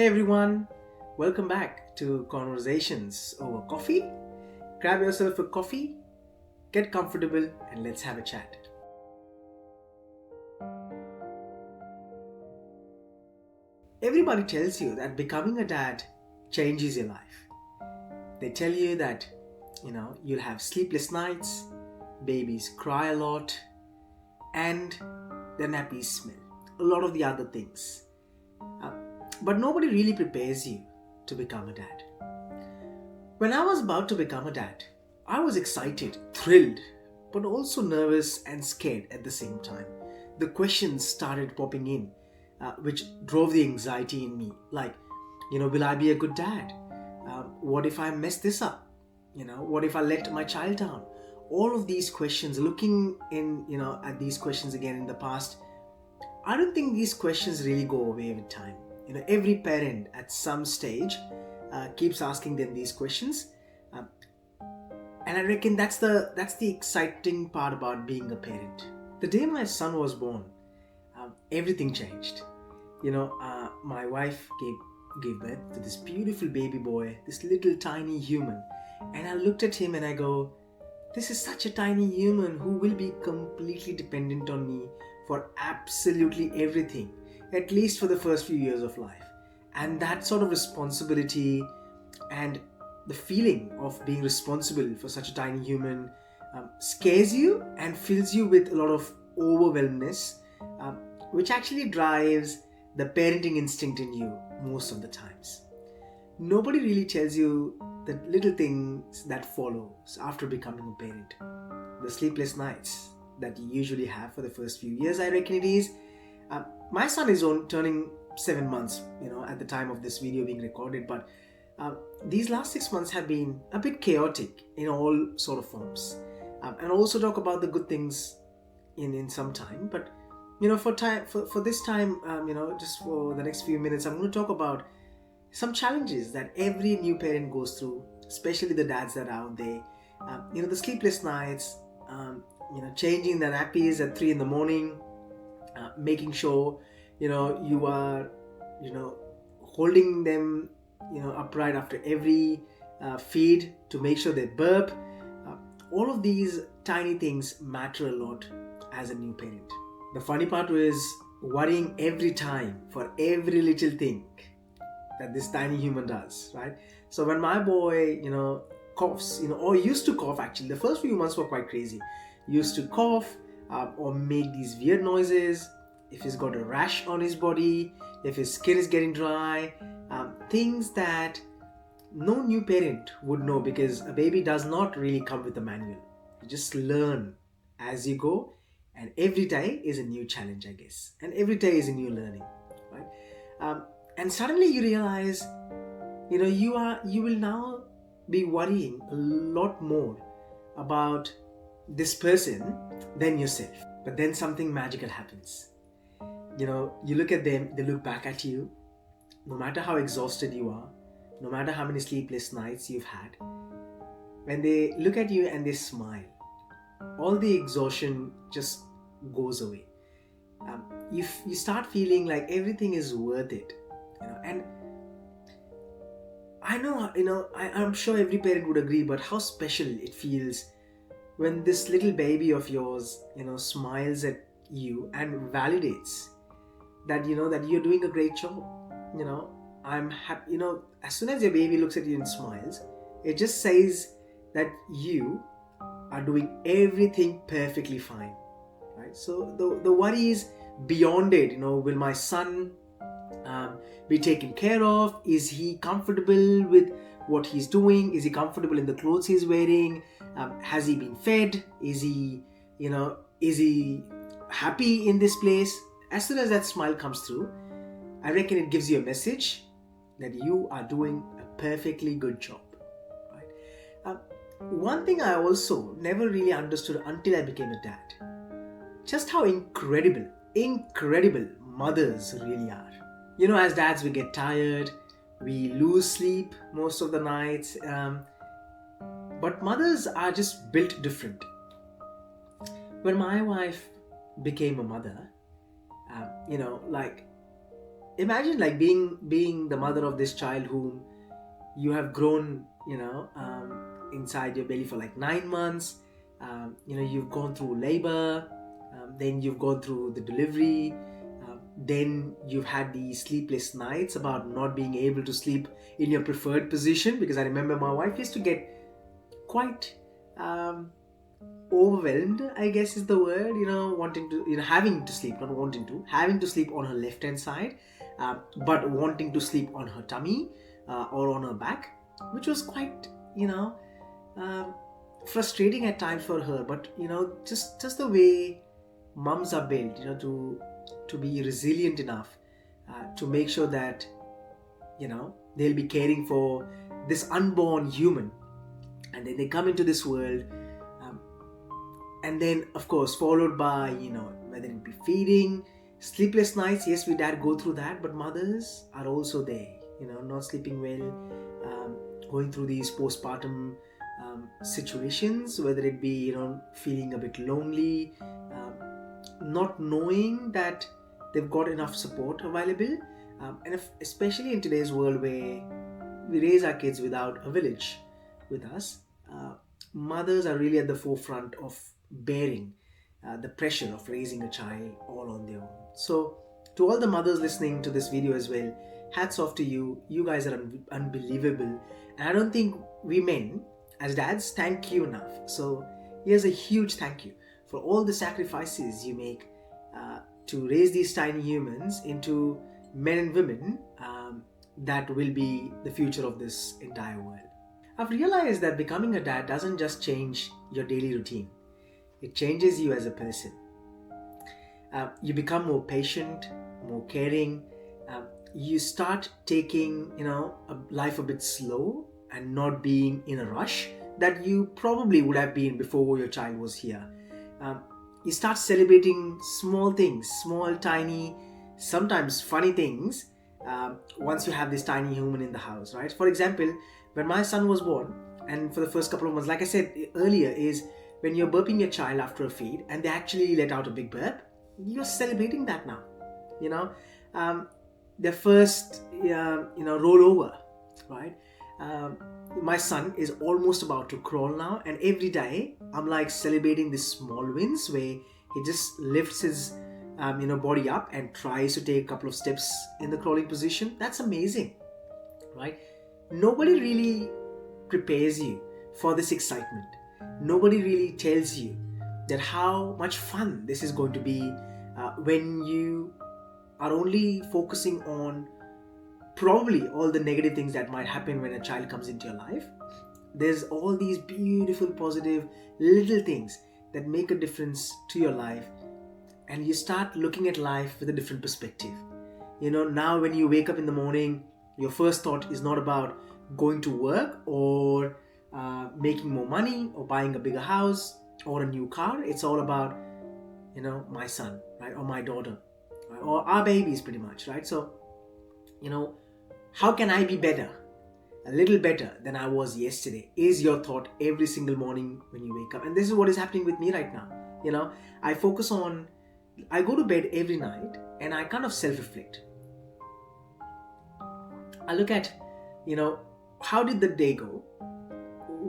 Hey everyone, welcome back to Conversations Over Coffee. Grab yourself a coffee, get comfortable, and let's have a chat. Everybody tells you that becoming a dad changes your life. They tell you that, you'll have sleepless nights, babies cry a lot, and their nappies smell. A lot of the other things. Uh, but nobody really prepares you to become a dad. When I was about to become a dad, I was excited, thrilled, but also nervous and scared at the same time. The questions started popping in, which drove the anxiety in me. Like, will I be a good dad? What if I mess this up? What if I let my child down? All of these questions, looking at these questions again in the past, I don't think these questions really go away with time. Every parent at some stage keeps asking them these questions, uh, and I reckon that's the exciting part about being a parent. The day my son was born, everything changed. My wife gave birth to this beautiful baby boy, this little tiny human, and I looked at him and I go, this is such a tiny human who will be completely dependent on me for absolutely everything, at least for the first few years of life. And that sort of responsibility and the feeling of being responsible for such a tiny human scares you and fills you with a lot of overwhelmness, um, which actually drives the parenting instinct in you most of the times. Nobody really tells you the little things that follows after becoming a parent. The sleepless nights that you usually have for the first few years, I reckon it is. My son is turning 7 months, at the time of this video being recorded, but these last 6 months have been a bit chaotic in all sort of forms. And I'll also talk about the good things in some time, but for this time, just for the next few minutes, I'm going to talk about some challenges that every new parent goes through, especially the dads that are out there. The sleepless nights, changing the nappies at 3 in the morning, making sure, you are, holding them, upright after every feed to make sure they burp. All of these tiny things matter a lot as a new parent. The funny part was worrying every time for every little thing that this tiny human does, right? So when my boy, coughs, or used to cough actually, the first few months were quite crazy. Used to cough or make these weird noises, if he's got a rash on his body, if his skin is getting dry, things that no new parent would know because a baby does not really come with a manual. You just learn as you go, and every day is a new challenge, I guess, and every day is a new learning, right? And suddenly you realize, you will now be worrying a lot more about this person than yourself. But then something magical happens. You look at them, they look back at you. No matter how exhausted you are, no matter how many sleepless nights you've had, when they look at you and they smile, all the exhaustion just goes away. You start feeling like everything is worth it. And I know, I'm sure every parent would agree, but how special it feels when this little baby of yours, smiles at you and validates that, that you're doing a great job. I'm happy, as soon as your baby looks at you and smiles, it just says that you are doing everything perfectly fine, right? So the worry is beyond it. Will my son be taken care of? Is he comfortable with what he's doing? Is he comfortable in the clothes he's wearing? Has he been fed? Is he happy in this place? As soon as that smile comes through, I reckon it gives you a message that you are doing a perfectly good job, right? One thing I also never really understood until I became a dad, just how incredible mothers really are. As dads, we get tired, we lose sleep most of the nights, but mothers are just built different. When my wife became a mother, like imagine like being the mother of this child whom you have grown, inside your belly for like 9 months. You've gone through labor, then you've gone through the delivery, then you've had these sleepless nights about not being able to sleep in your preferred position, because I remember my wife used to get quite overwhelmed, I guess is the word, wanting to, having to sleep, not wanting to, having to sleep on her left hand side, but wanting to sleep on her tummy, or on her back, which was quite, um, frustrating at times for her. But just the way mums are built, to be resilient enough, to make sure that they'll be caring for this unborn human, and then they come into this world, um, and then of course followed by, whether it be feeding, sleepless nights. Yes, we dad go through that, but mothers are also there, not sleeping well, going through these postpartum situations, whether it be feeling a bit lonely, not knowing that they've got enough support available, and especially in today's world where we raise our kids without a village with us. Mothers are really at the forefront of bearing the pressure of raising a child all on their own. So, to all the mothers listening to this video as well, hats off to you. You guys are unbelievable. And I don't think we men, as dads, thank you enough. So, here's a huge thank you for all the sacrifices you make to raise these tiny humans into men and women that will be the future of this entire world. I've realized that becoming a dad doesn't just change your daily routine, it changes you as a person. You become more patient, more caring. You start taking, life a bit slow and not being in a rush that you probably would have been before your child was here. You start celebrating small things, small, tiny, sometimes funny things, once you have this tiny human in the house, right? For example, when my son was born, and for the first couple of months, like I said earlier, is when you're burping your child after a feed and they actually let out a big burp, you're celebrating that now. Their first, roll over, right? My son is almost about to crawl now, and every day I'm like celebrating these small wins where he just lifts his body up and tries to take a couple of steps in the crawling position. That's amazing, right? Nobody really prepares you for this excitement. Nobody really tells you that how much fun this is going to be when you are only focusing on probably all the negative things that might happen when a child comes into your life. There's all these beautiful, positive little things that make a difference to your life, and you start looking at life with a different perspective. Now when you wake up in the morning, your first thought is not about going to work or making more money or buying a bigger house or a new car. It's all about, my son, right? Or my daughter, right? Or our babies, pretty much, right? So, how can I be better? A little better than I was yesterday is your thought every single morning when you wake up. And this is what is happening with me right now. I go to bed every night and I kind of self-reflect. I look at, how did the day go?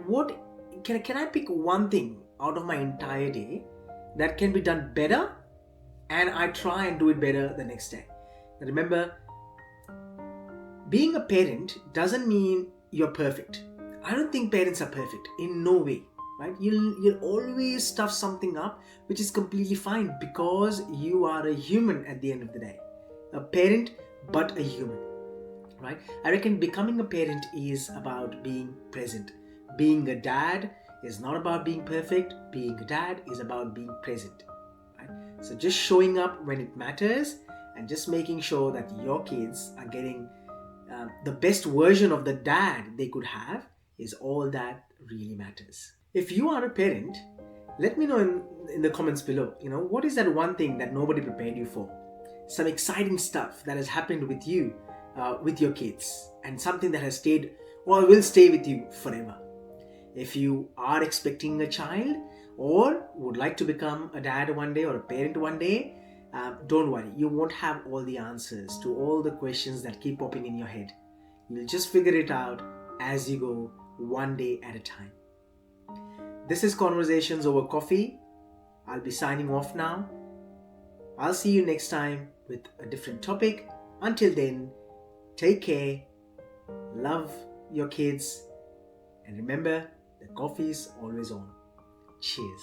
What can I pick one thing out of my entire day that can be done better, and I try and do it better the next day. Now remember, being a parent doesn't mean you're perfect. I don't think parents are perfect, in no way, right? You'll always stuff something up, which is completely fine because you are a human at the end of the day. A parent, but a human, right? I reckon becoming a parent is about being present. Being a dad is not about being perfect. Being a dad is about being present, right? So just showing up when it matters and just making sure that your kids are getting the best version of the dad they could have is all that really matters. If you are a parent, let me know in the comments below, what is that one thing that nobody prepared you for? Some exciting stuff that has happened with you, with your kids, and something that has stayed or will stay with you forever. If you are expecting a child or would like to become a dad one day or a parent one day, Don't worry, you won't have all the answers to all the questions that keep popping in your head. You'll just figure it out as you go, one day at a time. This is Conversations Over Coffee. I'll be signing off now. I'll see you next time with a different topic. Until then, take care, love your kids, and remember, the coffee is always on. Cheers.